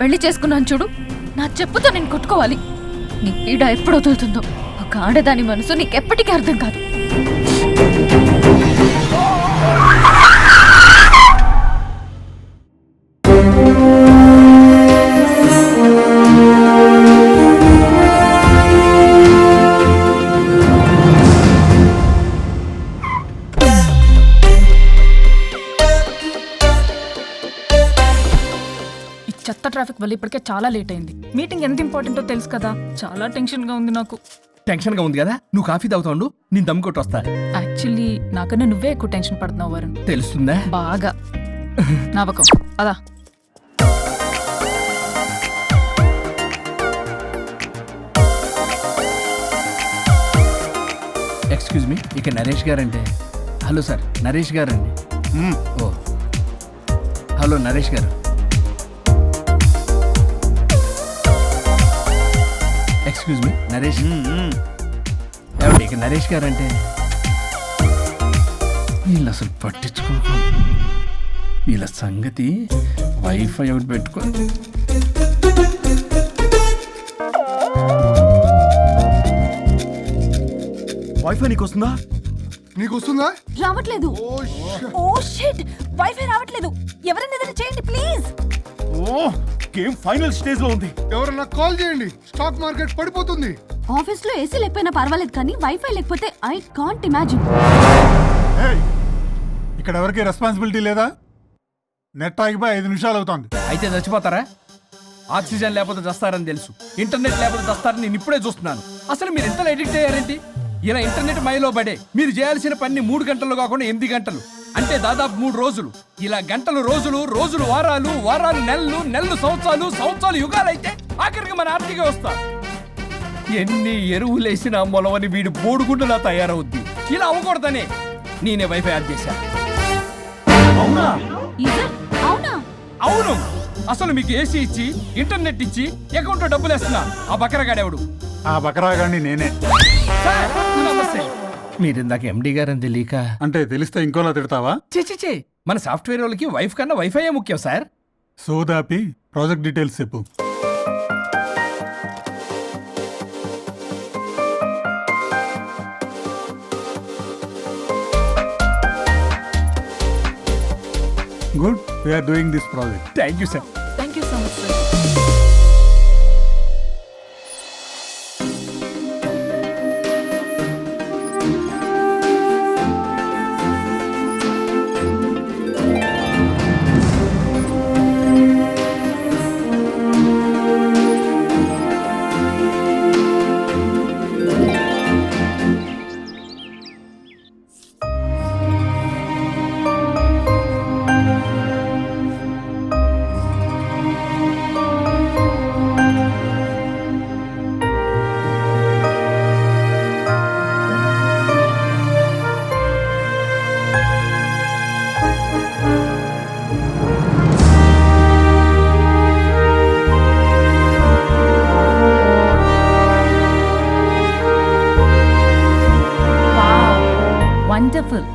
పెళ్లి చేసుకున్నాను చూడు, నా చెప్పుతో నేను కొట్టుకోవాలి. నీ పీడ ఎప్పుడు వదులుతుందో, ఒక ఆడదాని మనసు నీకెప్పటికీ అర్థం కాదు. చెత్త ట్రాఫిక్ వల్ల ఇప్పటికే చాలా లేట్ అయింది. మీటింగ్ ఎంత ఇంపార్టెంటో తెలుసు కదా, చాలా టెన్షన్ గా ఉంది నాకు. టెన్షన్ గా ఉంది కదా, నువ్వు కాఫీ తాగుతావు, నేను దమ్ కొట్టి వస్తా. యాక్చువల్లీ నాకన్నా నువ్వే ఎక్కువ టెన్షన్ పడుతున్నావు వరుణ్. తెలుస్తుందా? బాగా నవ్వకం అదా. ఎక్స్క్యూజ్ మీ, ఇక Naresh guarantee. Hello sir, Naresh గారండి. ఓ హలో నరేష్ గారు. Excuse me Naresh. ఏమండి, ఇక నరేష్ గారంటే. వీళ్ళు అసలు పట్టించుకోకు, వీళ్ళ సంగతి. వైఫై ఒకటి పెట్టుకో. వైఫై నీకు వస్తుందా? నీకు వస్తుందా? రావట్లేదు. ఓ షిట్, వైఫై రావట్లేదు. ఎవరైనా ఏదైనా చేయండి ప్లీజ్. ఓ గేమ్ ఫైనల్ స్టేజ్ లో ఉంది. ఎవరన్నా కాల్ చేయండి, స్టాక్ మార్కెట్ పడిపోతుంది. ఆఫీస్ లో ఏసీ లేకపోయినా పర్వాలేదు, కానీ వైఫై లేకపోతే ఐ కాంట్ ఇమాజిన్. ఇక్కడ ఎవరికి రెస్పాన్సిబిలిటీ లేదా? నెట్ ఆగిపోయి 5 నిమిషాలు అవుతుంది. అయితే చచ్చిపోతారా? ఆక్సిజన్ లేకపోతే చస్తారని తెలుసు, ఇంటర్నెట్ లేకపోతే చస్తారని నేను ఇప్పుడే చూస్తున్నాను. అసలు మీరు ఎంత ఎడిక్ట్ అయ్యారేంటి? ఇలా ఇంటర్నెట్ మైలో పడే మీరు చేయాల్సిన పని 3 గంటలు కాకుండా 8 గంటలు, అంటే దాదాపు 3 రోజులు. ఇలా గంటలు రోజులు, రోజులు వారాలు, వారాలు నెలలు, నెలలు సంవత్సరాలు, సంవత్సరాలు యుగాలైతే ఆఖరికి మన ఆర్థిక వ్యవస్థ ఎన్ని ఎరువులేసినా మొలవని వీడు బోడుగుండులా తయారవుద్ది. ఇలా అవ్వకూడదనే నేనే వైఫై ఆన్ చేశా. అవునా? అవునా? అవును. అసలు మీకు ఏసీ ఇచ్చి, ఇంటర్నెట్ ఇచ్చి, అకౌంట్లో డబ్బులు వేస్తున్నా ఆ బకరగాడెవడు? ఆ బకరాగాన్ని నేనే. మీరు ఇందాక ఎండి గారని తెలియక. అంటే తెలిస్తే ఇంకోలా తిడతావా? చే మన సాఫ్ట్వేర్ వాళ్ళకి వైఫ్ కన్నా వైఫై ముఖ్యం సార్. సోదాపి ప్రాజెక్ట్ డీటెయిల్స్ చెప్పు. Good, we're doing this project. Thank you sir. Thank you so much sir. Wonderful.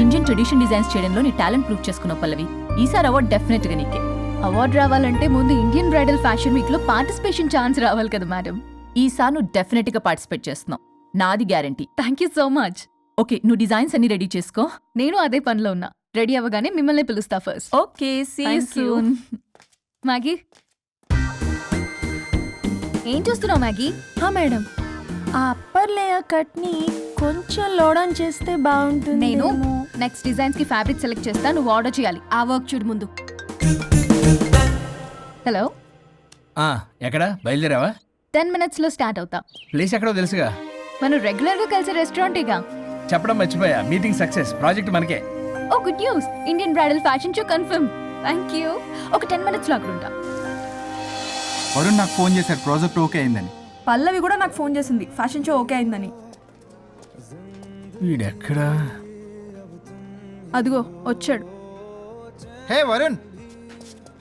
Indian tradition designs చేయడంలో నీ టాలెంట్ ప్రూవ్ చేసుకున్నావు పల్లవి. ఈసారి అవార్డు డెఫినెట్ గా నీకే. అవార్డు రావాలంటే ముందు ఇండియన్ బ్రైడల్ ఫ్యాషన్ వీక్ లో పార్టిసిపేషన్ ఛాన్స్ రావాలి కదా మేడం. ఈసారి నువ్వు డెఫినెట్ గా పార్టిసిపేట్ చేస్తున్నావు, నాది guarantee. Thank you so much. Okay, నువ్వు డిజైన్స్ అన్ని రెడీ చేసుకో, నేను అదే పనిలో ఉన్నా. రెడీ అవ్వగానే మిమ్మల్ని పిలుస్తా first. Okay, see you soon. Maggie, ఏం చూస్తున్నావు మ్యాగీ? మేడం, ఆ అప్పర్ లేయర్ కట్ ని కొంచెం లోడౌన్ చేస్తే బాగుంటుంది. నేను నెక్స్ట్ డిజైన్స్ కి ఫ్యాబ్రిక్ సెలెక్ట్ చేస్తా, నువ్వు ఆర్డర్ చేయాలి. ఆ వర్క్ చూడు ముందు. హలో, ఎక్కడ బయలుదేరావా? 10 minutes లో స్టార్ట్ అవుతా. ప్లేస్ ఎక్కడో తెలుసుగా, మనం రెగ్యులర్ గా కలిసే రెస్టారెంటేగా. చెప్పడం మర్చిపోయా, మీటింగ్ సక్సెస్, ప్రాజెక్ట్ మనకే. Oh good news, Indian bridal fashion show confirm. Thank you. ఒక 10 minutes లో అక్కడ ఉంటా. వరుణ్ నాకు ఫోన్ చేశాడు, ప్రాజెక్ట్ ఓకే అయిందని. పల్లవి కూడా నాకు ఫోన్ చేసింది, ఫ్యాషన్ షో ఓకే అయిందని. వీడెక్కడా? అదిగో వచ్చాడు. హే వరుణ్,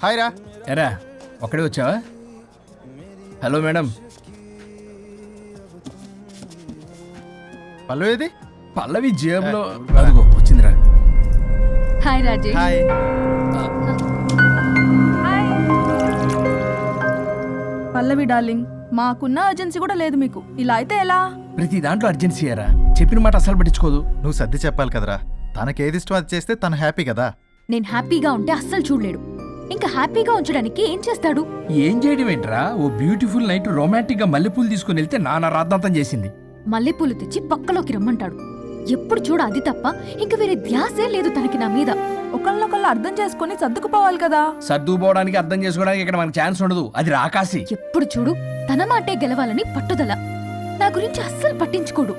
హాయ్ రా. ఎరా ఒక్కడే వచ్చావా? Hello madam. పల్లవి ఏది? పల్లవి జేబులో. అదిగో వచ్చిందిరా. హాయ్ రాజేష్. హాయ్. పల్లవి డార్లింగ్, మాకున్న అర్జెన్సీ కూడా లేదు మీకు. ఇలా అయితే ఎలా? ప్రతి దాంట్లో అర్జెన్సీ అయ్యారా? చెప్పిన మాట అసలు పట్టించుకోదు. నువ్వు సర్ది చెప్పాలి కదరా. తనకి ఏది ఇష్టం అది చేస్తే తను హ్యాపీ కదా. నేను హ్యాపీగా ఉంటే అస్సలు చూడలేడు. ఇంకా హ్యాపీగా ఉంచడానికి ఏం చేస్తాడు? ఏం చేయడం ఏంట్రా? ఓ బ్యూటిఫుల్ నైట్ రొమాంటిక్ గా మల్లెపూలు తీసుకుని వెళ్తే నాన్న రాద్దాంతం చేసింది. మల్లెపూలు తెచ్చి పక్కలోకి రమ్మంటాడు. ఎప్పుడు చూడ అది తప్ప ఇంక వేరే ధ్యాసే లేదు తనకి నా మీద. ఒకళ్ళనొకళ్ళు అర్థం చేసుకొని సర్దుకుపోవాలి కదా. సర్దుకుపోవడానికి అర్థం చేసుకోవడానికి ఇక్కడ మనకి ఛాన్స్ ఉండదు. అది రాకాసి. ఎప్పుడు చూడు తన మాటే గెలవాలని పట్టుదల. నా గురించి అస్సలు పట్టించుకోడు.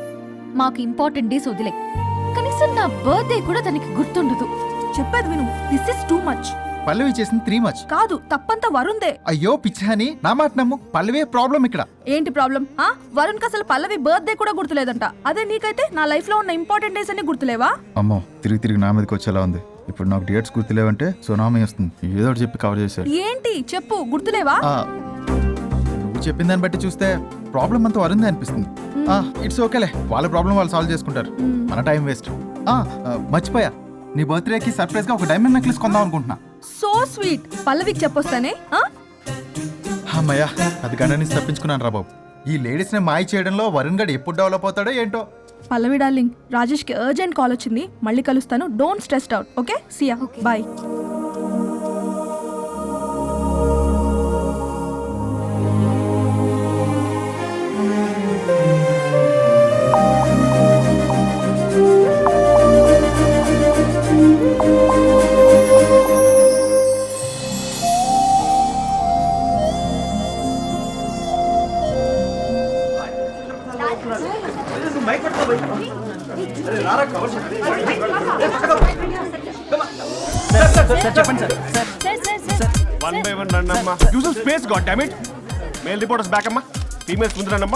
మాకు ఇంపార్టెంట్ డేస్ వదిలే, కనీసం నా బర్త్డే కూడా తనకి గుర్తుండదు. చెప్పేది విను, దిస్ ఇస్ టూ మచ్. పల్లవి చేసింది 3 మచ్. కాదు, తప్పంతా వరుణ్దే. అయ్యో పిచ్చాని, నా మాట నమ్ము. పల్లవే ప్రాబ్లం ఇక్కడ. ఏంటి ప్రాబ్లం? వరుణ్కి అసలు పల్లవి బర్త్డే కూడా గుర్తులేదంట. అదే నీకైతే నా లైఫ్ లో ఉన్న ఇంపార్టెంట్ డేస్ అన్ని గుర్తులేవా? అమ్మో, తిరిగి నా మీదకి వచ్చేలా ఉంది. ఇప్పుడు నాకు డేట్స్ గుర్తులేవంటే సునామీ వస్తుంది. ఏదో ఒకటి చెప్పి కవర్ చేశాడు. ఏంటి చెప్పు, గుర్తులేవా? నువ్వు చెప్పిన దాన్ని బట్టి చూస్తే ప్రాబ్లం అంతా వరుందే అనిపిస్తుంది. ఇట్స్ ఓకేలే, వాళ్ళ ప్రాబ్లం వాళ్ళు సాల్వ్ చేసుకుంటారు. మన టైం వేస్ట్. మర్చిపోయా, నీ బర్త్డేకి సర్ప్రైజ్ గా ఒక డైమండ్ నెక్లెస్ కొందాం అనుకుంటున్నా. So sweet. పల్లవికి చెప్పొస్తానే. అమ్మయ్యా, అది గంట నుంచి తప్పించుకున్నాను రా బాబు. ఈ లేడీస్ ని మాయ చేయడంలో వరుణ్ గడ్ ఎప్పుడు డెవలప్ అవుతాడో ఏంటో. పల్లవి డార్లింగ్, రాజేష్ కి అర్జెంట్ కాల్ వచ్చింది. మళ్ళీ కలుస్తాను. Don't stressed out. Okay, see ya, bye. One by one రండి అమ్మా. Use space god damn it. Male reporters back అమ్మా. ఫీమేల్స్ ముందు రండి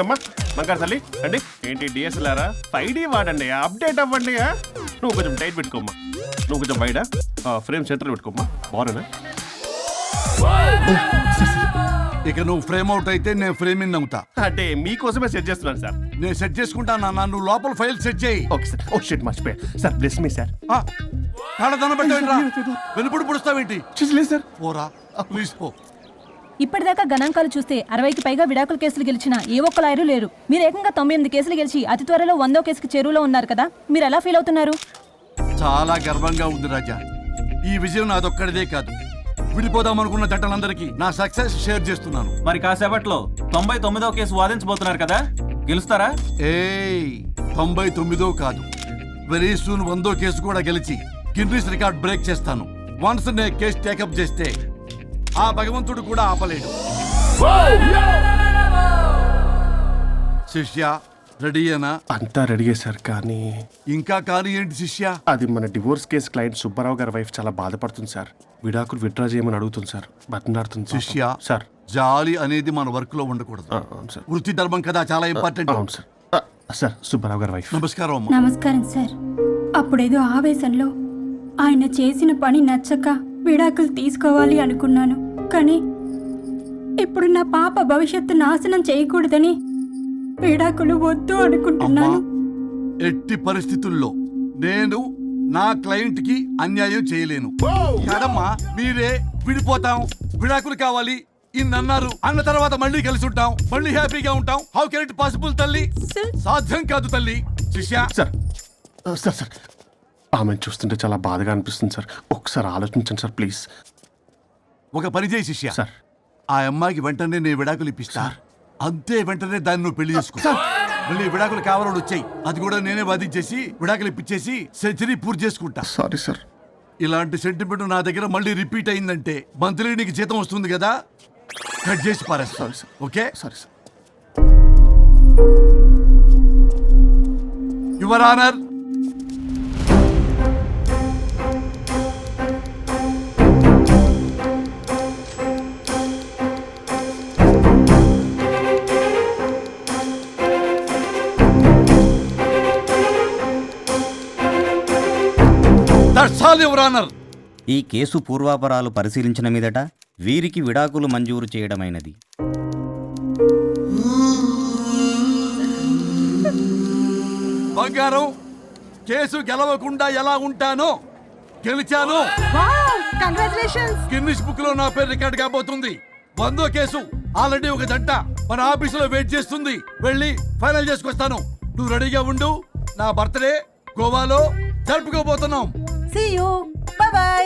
అమ్మా. మంకారు తల్లి అండి. ఏంటి డిఎస్ఎల్ఆరా? 5D వాడండి, అప్డేట్ అవ్వండి. నువ్వు కొంచెం టైట్ పెట్టుకోమ్మా. నువ్వు కొంచెం వైడా ఫ్రేమ్ సెంటర్ పెట్టుకోమ్మా. బాగున్నా? ఇక నువ్వు ఫ్రేమ్ అవుట్ అయితే నేను ఫ్రేమింగ్ అవుతా. అంటే మీకోసమే సెట్ చేస్తున్నాను సార్. నేను సెట్ చేసుకుంటాను అన్న. నువ్వు లోపల ఫైల్ సెట్ చేయి. Okay sir. ఓ షిట్, మర్చిపోయా సార్. Bless me sir. కాళ్ళదన పెట్టేంట్రా? వెనుపుడు పుడుస్తావేంటి? చూసలేదు సార్. పోరా ప్లీజ్ పో. ఇప్పటిదాకా గణాంకాలు చూస్తే 60కి పైగా విడాకుల కేసులు గెలిచిన ఏ ఒక్క లాయరు లేరు. మీరు ఏకంగా 98 కేసులు గెలిచి అతి త్వరలో 100వ కేసుకి చెరువులో ఉన్నారు కదా. మీరు ఎలా ఫీల్ అవుతున్నారు? చాలా గర్వంగా ఉంది రాజా. ఈ విజయం నాదొక్కడిదే కాదు, విడిపోదాం అనుకున్న జంటలందరికీ నా సక్సెస్ షేర్ చేస్తున్నాను. మరి కాసేపట్లో 99వ కేసు వాదించబోతున్నారు కదా, గెలుస్తారా? 99 కాదు, వెరీ సూన్ 100వ కేసు కూడా గెలిచి గిన్నిస్ రికార్డ్ బ్రేక్ చేస్తాను. వన్స్ నే కేసు టేకప్ చేస్తే ఆ భగవంతుడు కూడా ఆపలేడు. శిష్య రెడీయేనా? అంతా రెడీయే సార్. కానీ ఇంకా కానీ ఏంటి శిష్య? అది మన డివోర్స్ కేసు క్లయింట్ సుబ్బారావు గారి వైఫ్ చాలా బాధపడుతుంది సార్. విడాకులు విత్డ్రా చేయమని అడుగుతుంది సార్. బతినాడుతుంది శిష్య సార్. జాలి అనేది మన వర్క్ లో ఉండకూడదు. అవును సార్. వృత్తి ధర్మం కదా, చాలా ఇంపార్టెంట్. అవును సార్. సార్, సుబ్బారావు గారి వైఫ్. నమస్కారం అమ్మా. నమస్కారం సార్. అప్పుడేదో ఆవేశంలో ఆయన చేసిన పని నచ్చక విడాకులు తీసుకోవాలి అనుకున్నాను. కానీ ఇప్పుడు నా పాప భవిష్యత్తు నాశనం చేయకూడదని విడాకులు వద్దు అనుకుంటున్నాను. ఎట్టి పరిస్థితుల్లో నేను నా క్లయింట్ కి అన్యాయం చేయలేను కదమ్మా. మీరే విడిపోతాం, విడాకులు కావాలి ఇన్నన్నారు అన్న తర్వాత మళ్ళీ కలిసి ఉంటాం, మళ్ళీ హ్యాపీగా ఉంటాం. హౌ కెన్ ఇట్ పాసిబుల్ తల్లి? సాధ్యం కాదు తల్లి. శిష్య సార్ సార్ సార్ ఆమెను చూస్తుంటే చాలా బాధగా అనిపిస్తుంది సార్. ఒకసారి ఆలోచించండి సార్ ప్లీజ్. ఒక పని చేయి శిష్య, సార్ ఆ అమ్మాయికి వెంటనే నేను విడాకులు ఇప్పిస్తా. అంతే, వెంటనే దాన్ని నువ్వు పెళ్లి చేసుకో. మళ్ళీ విడాకులు కావాలని వచ్చాయి, అది కూడా నేనే వాదించేసి విడాకులు ఇప్పించేసి సెంచరీ పూర్తి చేసుకుంటా. Sorry sir. ఇలాంటి సెంటిమెంట్ నా దగ్గర మళ్ళీ రిపీట్ అయిందంటే మంత్లీ నీకు జీతం వస్తుంది కదా, కట్ చేసి పారేస్తా. Sorry sir. Okay sorry sir. Your honour, ఈ కేసు పూర్వాపరాలు పరిశీలించిన మీదట వీరికి విడాకులు మంజూరు చేయడమైనది. బంగారం, కేసు గెలవకుండా ఎలా ఉంటానో గెలిచాను. కంగ్రాచులేషన్స్. గిన్నిస్ బుక్ లో నా పేరు రికార్డ్ కాబోతుంది. 100వ కేసు ఆల్రెడీ ఒక జంట మన ఆఫీసులో వెయిట్ చేస్తుంది. వెళ్ళి ఫైనల్ చేసుకొస్తాను. నువ్వు రెడీగా ఉండు. నా బర్త్డే గోవాలో జరుపుకోబోతున్నాం. See you. Bye bye.